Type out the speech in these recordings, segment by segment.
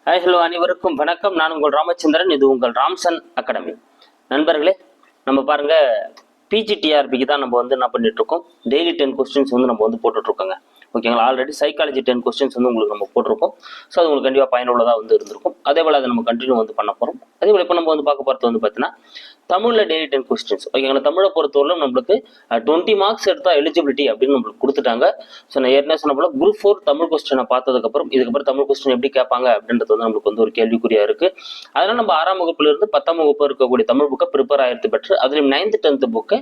Hi hello அனைவருக்கும் வணக்கம். நான் உங்கள் ராமச்சந்திரன். இது உங்கள் ராம்சன் அகாடமி. நண்பர்களே, நம்ம பாருங்க, பிஜிடிஆர்பிக்கு தான் நம்ம என்ன பண்ணிட்டு இருக்கோம், டெய்லி 10 கொஸ்டின்ஸ் நம்ம போட்டுட்டு இருக்கோங்க. ஓகேங்களா? ஆல்ரெடி சைக்காலஜி 10 கொஸ்டின்ஸ் உங்களுக்கு நம்ம போட்டிருக்கோம். ஸோ அது உங்களுக்கு கண்டிப்பாக பயனுள்ளதாக இருந்திருக்கும். அதே போல் அதை நம்ம கண்டினியூ பண்ண போகிறோம். அதே போல் இப்போ நம்ம பார்க்க போகிறது பார்த்தீங்கன்னா தமிழில் டெய்லி 10 கொஸ்டின்ஸ். ஓகேங்களா? தமிழை பொறுத்தவரையிலும் நம்மளுக்கு 20 மார்க்ஸ் எடுத்தால் எலிஜிபிலிட்டி அப்படின்னு நம்மளுக்கு கொடுத்துட்டாங்க. ஸோ நான் ஏற்கனவே சொன்ன போல குரூப் 4 தமிழ் கொஸ்டினை பார்த்ததுக்கப்புறம் இதுக்கப்புறம் தமிழ் கொஸ்டின் எப்படி கேட்பாங்க அப்படின்றது நம்மளுக்கு ஒரு கேள்விக்குறியா இருக்கு. அதனால நம்ம 6ஆம் வகுப்புல இருந்து 10ஆம் வகுப்பு இருக்கக்கூடிய தமிழ் புக்கை ப்ரிப்பேர் ஆயிடுத்து பெற்று அதுலேயும் 9th 10th புக்கை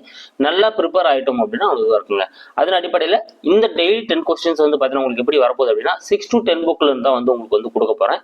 நல்லா ப்ரிப்பேர் ஆகிட்டோம் அப்படின்னா அவ்வளோ இருக்குங்க. அதன் அடிப்படையில் இந்த டெய்லி 10 கொஸ்டின்ஸ் பார்த்தீங்கன்னா உங்களுக்கு எப்படி வரப்போகுது அப்படின்னா 6 to 10 புக்ல இருந்து தான் உங்களுக்கு கொடுக்க போறேன்.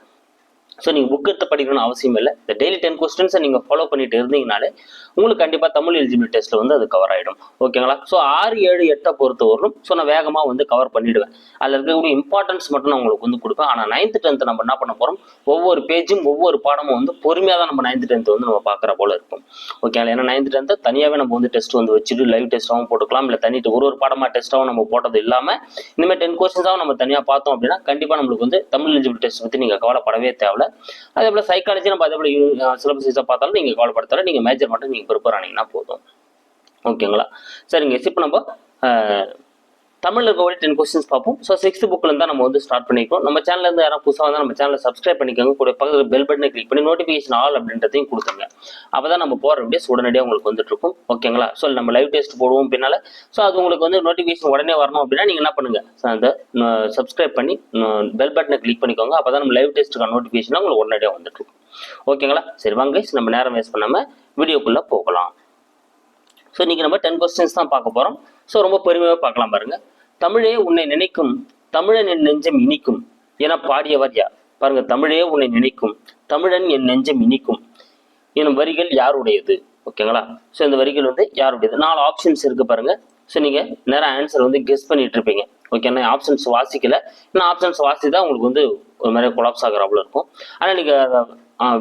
ஸோ நீங்கள் புக் எடுத்து படிக்கணும்னு அவசியம் இல்லை. இந்த டெய்லி 10 கொஸ்டின்ஸை நீங்கள் ஃபாலோ பண்ணிட்டு இருந்தீங்கனாலே உங்களுக்கு கண்டிப்பாக தமிழ் எலிஜிபிலிட்டி டெஸ்ட்டில் அது கவர் ஆகிடும். ஓகேங்களா? ஸோ 6, 7, 8 பொறுத்த வரணும். ஸோ நான் வேகமாக கவர் பண்ணிவிடுவேன். அதில் இருக்கக்கூடிய இம்பார்ட்டன்ஸ் மட்டும் நான் உங்களுக்கு கொடுப்பேன். ஆனால் 9th 10th நம்ம என்ன பண்ண போகிறோம், ஒவ்வொரு பேஜும் ஒவ்வொரு பாடமும் பொறுமையாக தான் நம்ம 9th 10th நம்ம பார்க்குற போல இருக்கும். ஓகேங்களா? ஏன்னா 9th 10th தனியாகவே நம்ம டெஸ்ட் வச்சுட்டு லைவ் டெஸ்ட்டாகவும் போட்டுக்கலாம். இல்லை தனிட்டு ஒரு பாடமாக டெஸ்ட்டாகவும் நம்ம போட்டது இல்லாமல் இந்தமாதிரி 10 கொஸ்டின்ஸாகவும் நம்ம தனியாக பார்த்தோம் அப்படின்னா கண்டிப்பாக நம்மளுக்கு தமிழ் எலிஜிபிலிட்டி டெஸ்ட் பற்றி நீங்கள் கவலைப்படவே தேவை. அதே போல சைக்காலஜி நம்ம அதே போல சிலபஸ் பார்த்தாலும் நீங்க கவலைப்படுத்தல, நீங்க மேஜர் மட்டும் நீங்க ப்ரிப்பேர் ஆனீங்கன்னா போதும். ஓகேங்களா? சரிங்க. இப்போ நம்ம தமிழ்ல இருக்கக்கூடிய 10 கொஸ்டின்ஸ் பார்ப்போம். ஸோ 6th புக்ல இருந்தா நம்ம ஸ்டார்ட் பண்ணிக்கோம். நம்ம சேனல்ல இருந்து யாராவது புதுசாக வந்தால் நம்ம சேனலை சப்ஸ்கிரைப் பண்ணிக்கோங்க. கூட பக்கத்தில் பெல் பட்டனை கிளிக் பண்ணி நோட்டிஃபிகேஷன் ஆல் அப்படின்றதையும் கொடுத்துங்க. அப்பதான் நம்ம போற வீடியோஸ் உடனடியாக உங்களுக்கு வந்துட்டு இருக்கும். ஓகேங்களா? ஸோ நம்ம லைவ் டெஸ்ட் போடுவோம் பின்னால. ஸோ அது உங்களுக்கு நோட்டிஃபிகேஷன் உடனே வரணும் அப்படின்னா நீங்க என்ன பண்ணுங்க, அந்த சப்ஸ்கிரைப் பண்ணி பெல் பட்டனை கிளிக் பண்ணிக்கோங்க. அப்பதான் நம்ம லைவ் டெஸ்ட்டுக்கான நோட்டிஃபிகேஷன் உங்களுக்கு உடனடியாக வந்துட்டு இருக்கும். ஓகேங்களா? சரி வாங்க, நம்ம நேரம் வேஸ்ட் பண்ணாம வீடியோக்குள்ள போகலாம். ஸோ இன்னைக்கு நம்ம 10 கொஸ்டின்ஸ் தான் பார்க்க போறோம். ஸோ ரொம்ப பெருமையாக பார்க்கலாம் பாருங்க. தமிழே உன்னை நினைக்கும், தமிழன் என் நெஞ்சம் இனிக்கும் என பாடியவர் யார்? பாருங்க, தமிழே உன்னை நினைக்கும், தமிழன் என் நெஞ்சம் இனிக்கும் எனும் வரிகள் யாருடையது? ஓகேங்களா? ஸோ இந்த வரிகள் யாருடையது? 4 ஆப்ஷன்ஸ் இருக்கு பாருங்க. ஸோ நீங்க நேரம் ஆன்சர் கெஸ் பண்ணிட்டு இருப்பீங்க. ஓகே, நான் ஆப்ஷன்ஸ் வாசிக்கல. நான் ஆப்ஷன்ஸ் வாசி தான் உங்களுக்கு ஒரு மாதிரி கொலாப்ஸ் ஆகிறாப்புல இருக்கும். ஆனால் நீங்க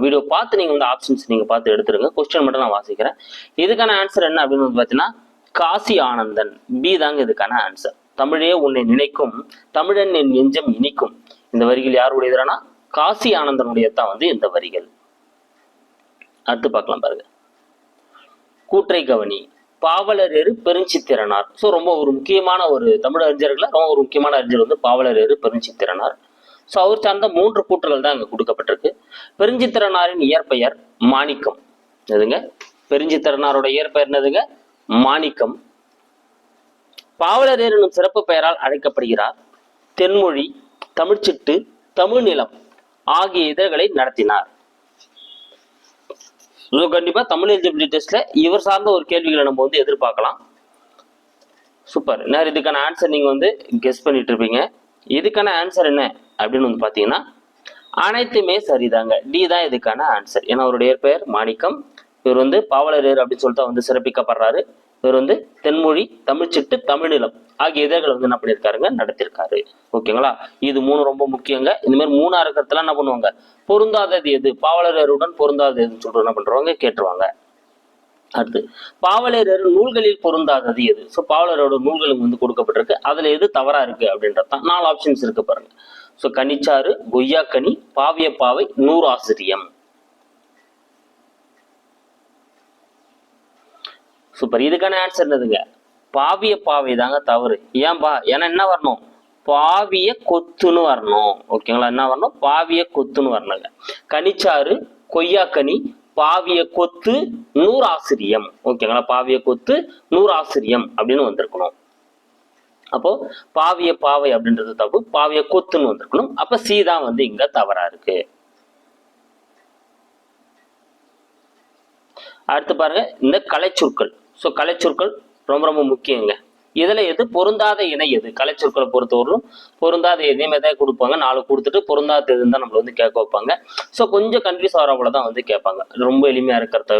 வீடியோ பார்த்து நீங்க ஆப்ஷன்ஸ் நீங்க பார்த்து எடுத்துருங்க. கொஸ்டின் மட்டும் நான் வாசிக்கிறேன். இதுக்கான ஆன்சர் என்ன அப்படின்னு பார்த்தீங்கன்னா காசி ஆனந்தன். பி தாங்க இதுக்கான ஆன்சர். தமிழே உன்னை நினைக்கும், தமிழன் என் நெஞ்சம் இனிக்கும். இந்த வரிகள் யாருடையதுனா காசி ஆனந்தனுடைய தான் இந்த வரிகள். அடுத்து பார்க்கலாம் பாருங்க. கூற்றை கவனி. பாவலரேறு பெருஞ்சித்திரனார். ஸோ ரொம்ப ஒரு முக்கியமான ஒரு தமிழ் அறிஞர்கள், ரொம்ப ஒரு முக்கியமான அறிஞர் பாவலரேறு பெருஞ்சித்திரனார். ஸோ அவர் சார்ந்த 3 கூற்றுகள் தான் அங்கே கொடுக்கப்பட்டிருக்கு. பெருஞ்சித்திரனாரின் இயற்பெயர் மாணிக்கம். எதுங்க? பெருஞ்சித்திரனாரோட இயற்பெயர் என்னதுங்க? மாணிக்கம். பாவலரேறு எனும் சிறப்பு பெயரால் அழைக்கப்படுகிறார். தென்மொழி, தமிழ்ச்சிட்டு, தமிழ் நிலம் ஆகிய இதழ்களை நடத்தினார். கண்டிப்பா தமிழ் எலிஜிபிலிட்டி டெஸ்ட்ல இவர் சார்ந்த ஒரு கேள்விகளை நம்ம எதிர்பார்க்கலாம். சூப்பர். இதுக்கான ஆன்சர் நீங்க கெஸ் பண்ணிட்டு இருப்பீங்க. இதுக்கான ஆன்சர் என்ன அப்படின்னு பாத்தீங்கன்னா அனைத்துமே சரிதாங்க. டி தான் இதுக்கான ஆன்சர். ஏன்னா அவருடைய பெயர் மாணிக்கம். இவர் பாவலரேறு அப்படின்னு சொல்லிட்டு சிறப்பிக்கப்படுறாரு. இவர் தென்மொழி, தமிழ்ச்சிட்டு, தமிழ்நிலம் ஆகிய இதழ்களை என்ன பண்ணியிருக்காருங்க, நடத்திருக்காரு. ஓகேங்களா? இது 3 ரொம்ப முக்கியங்க. இந்த மாதிரி 3 இருக்கிறதுலாம் என்ன பண்ணுவாங்க, பொருந்தாதது எது, பாவலரேருடன் பொருந்தாதது எதுன்னு சொல்லிட்டு என்ன பண்றவங்க கேட்டுருவாங்க. அடுத்து பாவலரேறு நூல்களில் பொருந்தாதது எது? ஸோ பாவலரோட நூல்களுக்கு கொடுக்கப்பட்டிருக்கு. அதுல எது தவறா இருக்கு அப்படின்றதான் 4 ஆப்ஷன்ஸ் இருக்கு பாருங்க. ஸோ கனிச்சாறு, கொய்யாக்கனி, பாவியப்பாவை, நூறாசிரியம். சூப்பர். இதுக்கான ஆன்சர் என்னதுங்க? பாவிய பாவை தாங்க தவறு. ஏன்பா? ஏன்னா என்ன வரணும், பாவிய கொத்துன்னு வரணும். ஓகேங்களா? என்ன வரணும், பாவிய கொத்துன்னு வரணுங்க. கனிச்சாறு, கொய்யாக்கனி, பாவிய கொத்து, நூறாசிரியம். ஓகேங்களா? பாவிய கொத்து, நூறாசிரியம் அப்படின்னு வந்திருக்கணும். அப்போ பாவிய பாவை அப்படின்றது தப்பு, பாவிய கொத்துன்னு வந்திருக்கணும். அப்ப சி தான் இங்க தவறா இருக்கு. அடுத்து பாருங்க, இந்த கலைச்சொற்கள். ஸோ கலைச்சொற்கள் ரொம்ப ரொம்ப முக்கியங்க. இதுல எது பொருந்தாத இணை எது? கலைச்சொற்களை பொறுத்தவரைக்கும் பொருந்தாத எதையும் எதாவது கொடுப்பாங்க. 4 கொடுத்துட்டு பொருந்தாத எதுன்னு தான் நம்மள கேட்க வைப்பாங்க. ஸோ கொஞ்சம் கன்ஃபியூஸ் ஆகிறவங்கள தான் கேட்பாங்க. ரொம்ப எளிமையா இருக்கிறத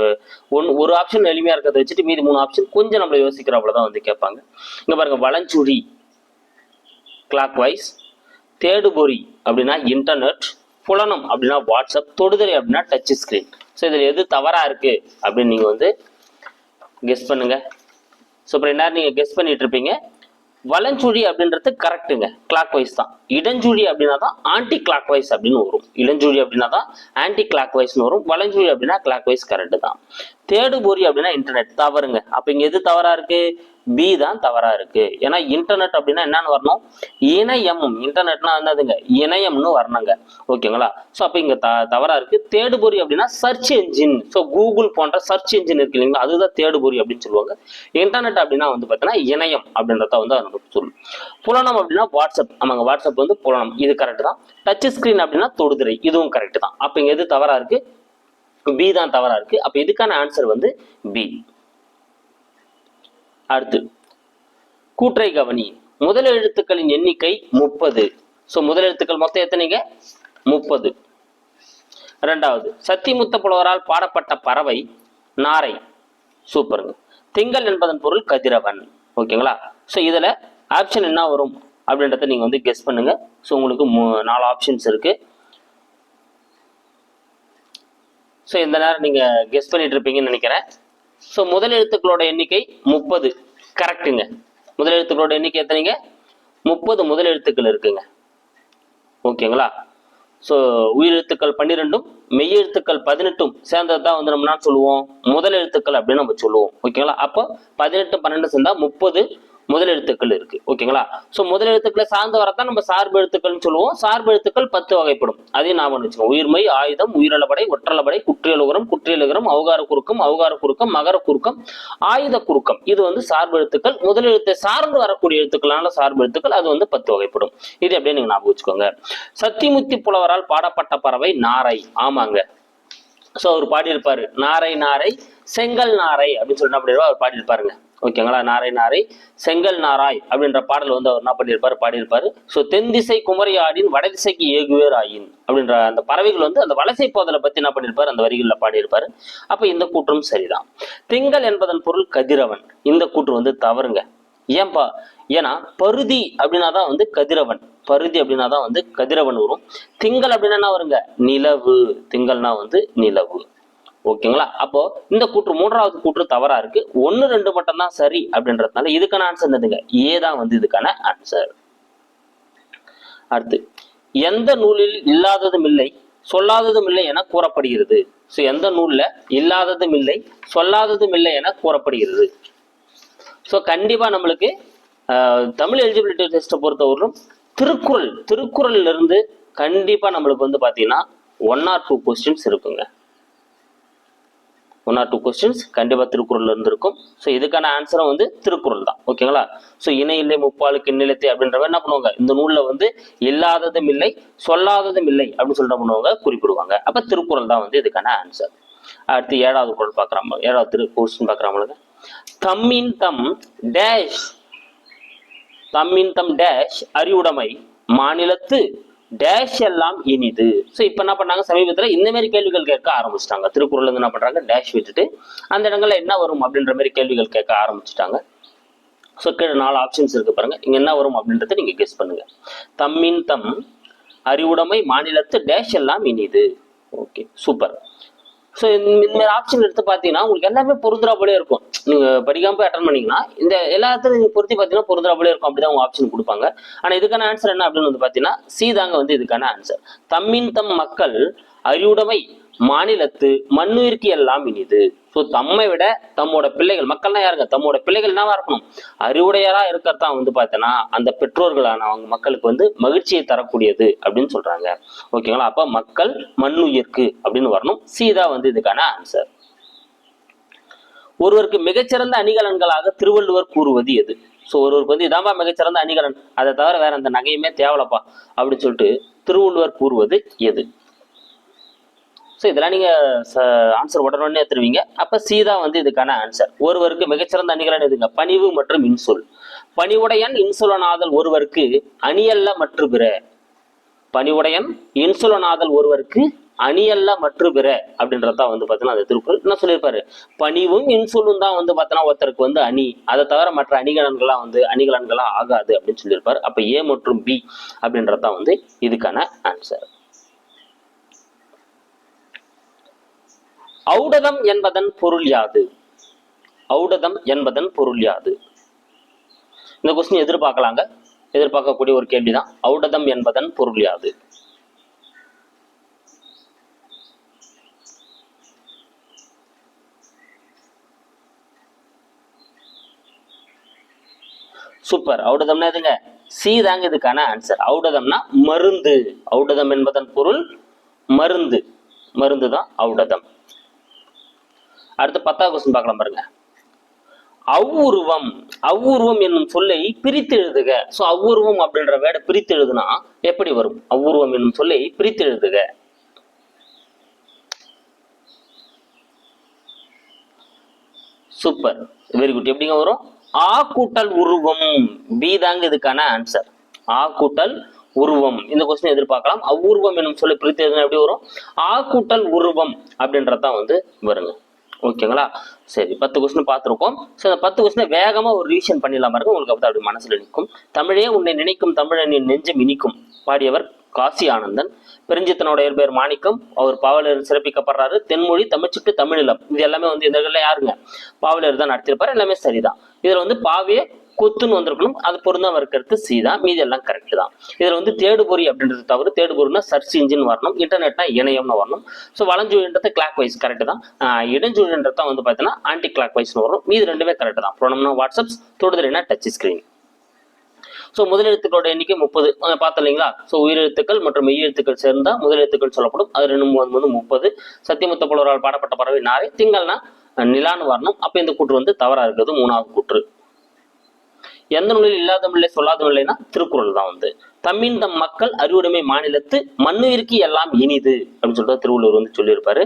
ஒரு ஆப்ஷன் எளிமையா இருக்கிறத வச்சுட்டு மீதி 3 ஆப்ஷன் கொஞ்சம் நம்மள யோசிக்கிறவங்கள தான் கேட்பாங்க. இங்க பாருங்க, வலஞ்சுழி கிளாக் வைஸ், தேடுபொறி அப்படின்னா இன்டர்நெட், புலனம் அப்படின்னா வாட்ஸ்அப், தொடுதலை அப்படின்னா டச் ஸ்கிரீன். ஸோ இதுல எது தவறா இருக்கு அப்படின்னு நீங்க கெஸ் பண்ணுங்க. ஸோ அப்புறம் என்ன நீங்க கெஸ் பண்ணிட்டு இருப்பீங்க. வலஞ்சுழி அப்படின்றது கரெக்டுங்க, கிளாக் வைஸ் தான். இடஞ்சுழி அப்படின்னா தான் ஆன்டி கிளாக் வைஸ் அப்படின்னு வரும். இளஞ்சுழி அப்படின்னா தான் ஆன்டி கிளாக் வைஸ்னு வரும். வலஞ்சுழி அப்படின்னா கிளாக் வைஸ் கரெக்டு தான். தேடுபொறி அப்படின்னா இன்டர்நெட் தவறுங்க. அப்ப இங்க எது தவறா இருக்கு? பி தான் தவறா இருக்கு. ஏன்னா இன்டர்நெட் அப்படின்னா என்னன்னு வரணும்? இணையம். இன்டர்நெட்னா என்னதுங்க? இணையம்னு வரணுங்க. ஓகேங்களா? ஸோ அப்போ இங்க தவறா இருக்கு. தேடுபொறி அப்படின்னா சர்ச் என்ஜின். ஸோ கூகுள் போன்ற சர்ச் என்ஜின் இருக்கு இல்லைங்களா, அதுதான் தேடுபொறி அப்படின்னு சொல்லுவாங்க. இன்டர்நெட் அப்படின்னா வந்து பார்த்தீங்கன்னா இணையம் அப்படின்றத வந்து அதோட சொல்லு. புலனம் அப்படின்னா வாட்ஸ்அப். ஆமாங்க, வாட்ஸ்அப் வந்து புலனம், இது கரெக்ட் தான். டச் ஸ்கிரீன் அப்படின்னா தொடுதிரை, இதுவும் கரெக்ட் தான். அப்போ இங்க எது தவறா இருக்கு? பி தான் தவறா இருக்கு. அப்ப இதுக்கான ஆன்சர் வந்து பி. அடுத்து கூற்றை கவனி. முதல் எழுத்துக்களின் எண்ணிக்கை 30. ஸோ முதல் எழுத்துக்கள் மொத்தம் எத்தனைங்க? 30. இரண்டாவது, சத்திமுத்த புலவரால் பாடப்பட்ட பறவை நாரை. சூப்பருங்க. திங்கள் என்பதன் பொருள் கதிரவன். ஓகேங்களா? ஸோ இதுல ஆப்ஷன் என்ன வரும் அப்படின்றத நீங்க வந்து கெஸ் பண்ணுங்க. ஸோ உங்களுக்கு 4 ஆப்ஷன்ஸ் இருக்கு. ஸோ இந்த நேரம் நீங்க கெஸ் பண்ணிட்டு இருப்பீங்கன்னு நினைக்கிறேன். ஸோ முதல் எழுத்துக்களோட எண்ணிக்கை 30 கரெக்டுங்க. முதல் எழுத்துக்களோட எண்ணிக்கை எத்தனைங்க? 30 முதல் எழுத்துக்கள் இருக்குங்க. ஓகேங்களா? ஸோ உயிரெழுத்துக்கள் 12ம் மெய் எழுத்துக்கள் 18ம் சேர்ந்தது தான் வந்து நம்ம என்ன சொல்லுவோம்? முதல் எழுத்துக்கள் அப்படின்னு நம்ம சொல்லுவோம். ஓகேங்களா? அப்போ 18 12 சேர்ந்தா 30 முதல் எழுத்துக்கள் இருக்கு. ஓகேங்களா? ஸோ முதல் எழுத்துக்களை சார்ந்து வரத்தான் நம்ம சார்பு எழுத்துக்கள்னு சொல்லுவோம். சார்பு எழுத்துக்கள் 10 வகைப்படும். அதையும் நாம வச்சுக்கோங்க. உயிர்மை, ஆயுதம், உயிரளபடை, ஒற்றளபடை, குற்றியலுகரம், குற்றியலுகரம், அவகார குறுக்கம், அவகார குறுக்கம், மகர குறுக்கம், ஆயுத குறுக்கம். இது வந்து சார்பு எழுத்துக்கள். முதல் எழுத்தை சார்ந்து வரக்கூடிய எழுத்துக்களான சார்பு எழுத்துக்கள், அது வந்து 10 வகைப்படும். இது அப்படியே நீங்க ஞாபகம் வச்சுக்கோங்க. சத்திமுத்தி புலவரால் பாடப்பட்ட பறவை நாரை. ஆமாங்க. ஸோ அவர் பாடியிருப்பாரு, நாரை நாரை செங்கல் நாரை அப்படின்னு சொல்லி அப்படி அவர் பாடியிருப்பாருங்க. ஓகேங்களா? நாரை நாரை செங்கல் நாராய் அப்படின்ற பாடல் வந்து அவர் என்ன பண்ணியிருப்பாரு? பாடியிருப்பாரு. ஸோ தென்திசை குமரியாடின் வடதிசைக்கு ஏகுவேர் ஆயின் அப்படின்ற அந்த பறவைகள் வந்து அந்த வலசை போதலை பத்தி என்ன பண்ணியிருப்பாரு? அந்த வரிகளில் பாடியிருப்பாரு. அப்ப இந்த கூற்றும் சரிதான். திங்கள் என்பதன் பொருள் கதிரவன். இந்த கூற்று வந்து தவறுங்க. ஏன்பா? ஏன்னா பருதி அப்படின்னா தான் வந்து கதிரவன். பருதி அப்படின்னா தான் வந்து கதிரவன் வரும். திங்கள் அப்படின்னா என்ன வருங்க? நிலவு. திங்கள்னா வந்து நிலவு. ஓகேங்களா? அப்போ இந்த கூற்று, மூன்றாவது கூற்று தவறா இருக்கு. 1 2 மட்டும் தான் சரி அப்படின்றதுனால இதுக்கான ஆன்சர் என்னதுங்க? ஏ தான் வந்து இதுக்கான ஆன்சர். அடுத்து, எந்த நூலில் இல்லாததும் இல்லை சொல்லாததும் இல்லை என கூறப்படுகிறது? ஸோ எந்த நூல்ல இல்லாததும் இல்லை சொல்லாததும் இல்லை என கூறப்படுகிறது? ஸோ கண்டிப்பா நம்மளுக்கு தமிழ் எலிஜிபிலிட்டி டெஸ்ட்டை பொறுத்தவரைக்கும் திருக்குறள்ல இருந்து கண்டிப்பா நம்மளுக்கு வந்து பாத்தீங்கன்னா 1 or 2 கொஸ்டின்ஸ் இருக்குங்க. 1 or 2 கொஸ்டின்ஸ் கண்டிப்பா திருக்குறள்ல இருந்து இருக்கும். ஸோ இதுக்கான ஆன்சரும் வந்து திருக்குறள் தான். ஓகேங்களா? ஸோ இணை இல்லை முப்பாலுக்கு நிலைத்தை அப்படின்ற மாதிரி என்ன பண்ணுவாங்க? இந்த நூல்ல வந்து இல்லாததும் இல்லை சொல்லாததும் இல்லை அப்படின்னு சொல்லிட்டு என்ன பண்ணுவாங்க? குறிப்பிடுவாங்க. அப்ப திருக்குறள் தான் வந்து இதுக்கான ஆன்சர். அடுத்து 7வது குறள் பார்க்குறாங்க. 7வது கொஸ்டின் பார்க்குறாங்க. தம்மின் தம் டேஷ். தம்மின் தம் டேஷ் அறிவுடைமை மாநிலத்து டேஷ் எல்லாம் இனிது. ஸோ இப்போ என்ன பண்ணாங்க? சமீபத்தில் இந்த மாதிரி கேள்விகள் கேட்க ஆரம்பிச்சிட்டாங்க. திருக்குறள் வந்து என்ன பண்றாங்க? டேஷ் விட்டுட்டு அந்த இடங்கள்ல என்ன வரும் அப்படின்ற மாதிரி கேள்விகள் கேட்க ஆரம்பிச்சிட்டாங்க. ஸோ கீழே 4 ஆப்ஷன்ஸ் இருக்கு பாருங்க. இங்க என்ன வரும் அப்படின்றத நீங்க கெஸ் பண்ணுங்க. தம்மின் தம் அறிவுடைமை மாநிலத்து டேஷ் எல்லாம் இனிது. Okay, super. ஸோ இந்த ஆப்ஷன் எடுத்து பார்த்தீங்கன்னா உங்களுக்கு எல்லாமே பொருந்துறாபடியே இருக்கும். நீங்க படிக்காம போய் அட்டன் பண்ணீங்கன்னா இந்த எல்லாத்தையும் நீங்க பொருத்தி பார்த்தீங்கன்னா பொருந்துறாபடியே இருக்கும். அப்படிதான் உங்க ஆப்ஷன் கொடுப்பாங்க. ஆனா இதுக்கான ஆன்சர் என்ன அப்படின்னு வந்து பார்த்தீங்கன்னா சி தாங்க வந்து இதுக்கான ஆன்சர். தம்மின் தம் மக்கள் அறிவுடைமை மாநிலத்து மண்ணுயிர்க்கு எல்லாம் இனிது. ஸோ தம்மை விட தம்மோட பிள்ளைகள், மக்கள்னா யாருங்க? தம்மோட பிள்ளைகள் என்னவா இருக்கணும்? அறிவுடையரா இருக்கிறதான் வந்து பார்த்தோன்னா அந்த பெற்றோர்களான அவங்க மக்களுக்கு வந்து மகிழ்ச்சியை தரக்கூடியது அப்படின்னு சொல்றாங்க. ஓகேங்களா? அப்ப மக்கள் மண்ணுயிர்க்கு அப்படின்னு வரணும். சீதா வந்து இதுக்கான ஆன்சர். ஒருவருக்கு மிகச்சிறந்த அணிகலன்களாக திருவள்ளுவர் கூறுவது எது? ஸோ ஒருவருக்கு வந்து இதான்பா மிகச்சிறந்த அணிகலன், அதை தவிர வேற அந்த நகையுமே தேவலப்பா அப்படின்னு சொல்லிட்டு திருவள்ளுவர் கூறுவது எது? ஸோ இதெல்லாம் நீங்க ஆன்சர் உடனே எடுத்துருவீங்க. அப்ப சீதா வந்து இதுக்கான ஆன்சர். ஒருவருக்கு மிகச்சிறந்த அணிகலன் எதுங்க? பணிவு மற்றும் இன்சொல். பணிவுடையன் இன்சொலனாதல் ஒருவருக்கு அணியல்ல மற்ற பிற. பணிவுடையன் இன்சொலனாதல் ஒருவருக்கு அணியல்ல மற்ற பிற அப்படின்றதான் வந்து பார்த்தீங்கன்னா அந்த திருக்குறள் என்ன சொல்லியிருப்பாரு? பணிவும் இன்சொல்லும் தான் வந்து பார்த்தோன்னா ஒருத்தருக்கு வந்து அணி, அதை தவிர மற்ற அணிகலன்களா ஆகாது அப்படின்னு சொல்லியிருப்பாரு. அப்ப ஏ மற்றும் பி அப்படின்றதான் வந்து இதுக்கான ஆன்சர். ஔடதம் என்பதன் பொருள் யாது? ஔடதம் என்பதன் பொருள் யாது? இந்த கொஸ்டின் எதிர்பார்க்கக்கூடிய ஒரு கேள்விதான். ஔடதம் என்பதன் பொருள் யாது? சூப்பர். ஔடதம்னா எதுங்க? சி தாங்க இதுக்கான ஆன்சர். ஔடதம்னா மருந்து. ஔடதம் என்பதன் பொருள் மருந்து. மருந்து தான் ஔடதம். அடுத்து 10வது கொஸ்டின் பார்க்கலாம் பாருங்க. அவ்வுருவம். அவ்வுருவம் என்னும் சொல்லை பிரித்து எழுதுக. சோ அவ்வுருவம் அப்படின்ற வேர்டை பிரித்து எழுதுனா எப்படி வரும்? அவ்வுருவம் என்னும் சொல்லை பிரித்து எழுதுக. Super, very good. எப்படிங்க வரும்? ஆ கூட்டல் உருவம். பி தாங்க இதுக்கான ஆன்சர். ஆ கூட்டல் உருவம். இந்த கொஸ்டின் எதிர்பார்க்கலாம். அவ்வுருவம் என்னும் சொல்லி பிரித்து எழுதுனா எப்படி வரும்? ஆ கூட்டல் உருவம் அப்படின்றதான் வருங்க. ஓகேங்களா? சரி, 10 கொஸ்டின் பார்த்துருக்கோம். ஸோ அந்த 10 கொஸ்டினை வேகமாக ஒரு ரிவிஷன் பண்ணிடலாம் பாருங்க. உங்களுக்கு அப்படி அப்படி மனசில் நிற்கும். தமிழே உன்னை நினைக்கும் தமிழனின் நெஞ்சம் இனிக்கும். பாடியவர் காசி ஆனந்தன். பெருஞ்சித்தனோட பேர் மாணிக்கம். அவர் பாவலர் சிறப்பிக்கப்படுறாரு. தென்மொழி தமிழ்ச்சிட்டு தமிழிலம். இது எல்லாமே இந்த யாருங்க? பாவலர் தான் நடத்திருப்பாரு. எல்லாமே சரிதான். இதுல பாவே கொத்துன்னு வந்திருக்கணும். அது பொருந்தாம இருக்கிறது சி தான். மீதி எல்லாம் கரெக்ட் தான். இதுல தேடுபொறி அப்படின்றது தவறு. தேடுபொறினா சர்ச் இன்ஜின் வரணும். இன்டர்நெட்னா இணையம்னு வரணும். ஸோ வளஞ்சொழின்றது கிளாக் வைஸ் கரெக்ட் தான். இடஞ்சொழின்றதான் பார்த்தீங்கன்னா ஆன்டி கிளாக் வைஸ்னு வரும். மீது ரெண்டுமே கரெக்ட் தான். ப்ரோனம்னா வாட்ஸ்அப், தொடுதலைனா டச் ஸ்கிரீன். ஸோ முதலெழுத்துக்களோட எண்ணிக்கை 30 பார்த்தோம் இல்லைங்களா? ஸோ உயிரெழுத்துக்கள் மற்றும் மெய்யெழுத்துக்கள் சேர்ந்தா முதலெழுத்துக்கள் சொல்லப்படும். அது 2 30. சத்தியமுத்த புலவரால் பாடப்பட்ட பறவை நாரை. திங்கள்னா நிலான்னு வரணும். அப்ப இந்த கூற்று தவறா இருக்கிறது 3வது கூற்று. எந்த நூலில் இல்லாதமில்லை சொல்லாதமில்லைன்னா திருக்குறள் தான். தம்மின் தம் மக்கள் அறிவுடைமை மாநிலத்து மண்ணுயிருக்கு எல்லாம் இனிது அப்படின்னு சொல்லிட்டு திருவள்ளுவர் சொல்லியிருப்பாரு.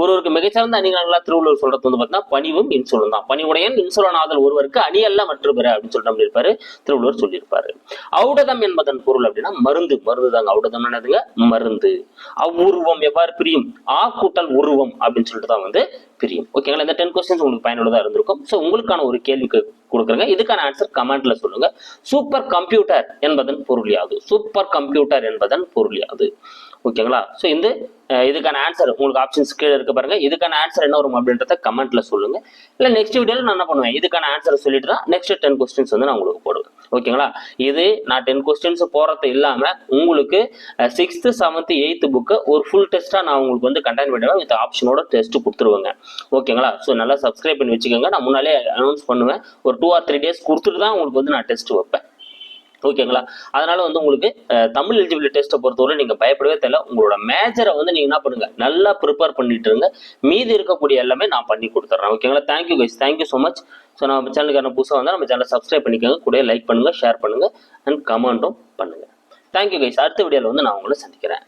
ஒருவருக்கு மிகச்சிறந்த அணிகளா திருவள்ளுவர் சொல்றது பார்த்தீங்கன்னா பணிவும் இன்சொல்லும் தான். பணிவுடையன் இன்சொலனாதல் ஒருவருக்கு அணியல்ல மற்ற பெற அப்படின்னு சொல்லிட்டு இருப்பாரு திருவள்ளுவர் சொல்லியிருப்பாரு. ஔடதம் என்பதன் பொருள் அப்படின்னா மருந்து. மருந்து தாங்க. ஔடதம் என்னதுங்க? மருந்து. அவ்வுருவம் எவ்வாறு பிரியும்? ஆ கூட்டல் உருவம் அப்படின்னு சொல்லிட்டு தான் பிரியும். ஓகேங்களா? இந்த 10 கொஸ்டின்ஸ் உங்களுக்கு பயனுள்ளதா இருந்திருக்கும். ஸோ உங்களுக்கான ஒரு கேள்விக்கு கொடுக்குறேங்க. இதுக்கான ஆன்சர் கமெண்ட்ல சொல்லுங்க. சூப்பர் கம்ப்யூட்டர் என்பதன் பொருள் யாது? சூப்பர் கம்ப்யூட்டர் என்பதன் பொருள் யாது? ஓகேங்களா? ஸோ இதுக்கான ஆன்சர் உங்களுக்கு ஆப்ஷன்ஸ் கீழே இருக்க பாருங்க. இதுக்கான ஆன்சர் என்ன வரும் அப்படின்றத கமெண்ட்ல சொல்லுங்க. இல்லை நெக்ஸ்ட் வீடியோவில் நான் என்ன பண்ணுவேன், இதுக்கான ஆன்சர் சொல்லிட்டு தான் நெக்ஸ்ட் 10 கொஸ்டின்ஸ் நான் உங்களுக்கு போடுவேன். ஓகேங்களா? இது நான் 10 கொஸ்டின்ஸ் போறது இல்லாம உங்களுக்கு 6th 7th 8th புக்கு ஒரு ஃபுல் டெஸ்டா நான் உங்களுக்கு கண்டென்ட் பண்ணிடுவேன். வித் ஆப்ஷனோட டெஸ்ட் கொடுத்துருவேங்க. ஓகேங்களா? ஸோ நல்லா சப்ஸ்கிரைப் பண்ணி வச்சுக்கோங்க. நான் முன்னாலே அனௌன்ஸ் பண்ணுவேன். ஒரு 2 or 3 days கொடுத்துட்டு தான் உங்களுக்கு நான் டெஸ்ட் வைப்பேன். ஓகேங்களா? அதனால உங்களுக்கு தமிழ் எலிஜிபிலிட்டி டெஸ்ட்டை பொறுத்தவரை நீங்க பயப்படவே தேவை. உங்களோட மேஜரை நீங்க என்ன பண்ணுங்க, நல்லா ப்ரிப்பேர் பண்ணிட்டு இருங்க. மீதி இருக்கக்கூடிய எல்லாமே நான் பண்ணி கொடுத்துட்றேன். ஓகேங்களா? Thank you guys, thank you so much. So நம்ம சேனலுக்கான புதுசாக வந்தால் நம்ம சேனலை சப்ஸ்கிரைப் பண்ணிக்கோங்க. கூட லைக் பண்ணுங்க, ஷேர் பண்ணுங்க அண்ட் கமெண்ட்டும் பண்ணுங்க. Thank you guys. அடுத்த வீடியோவில் நான் உங்களை சந்திக்கிறேன்.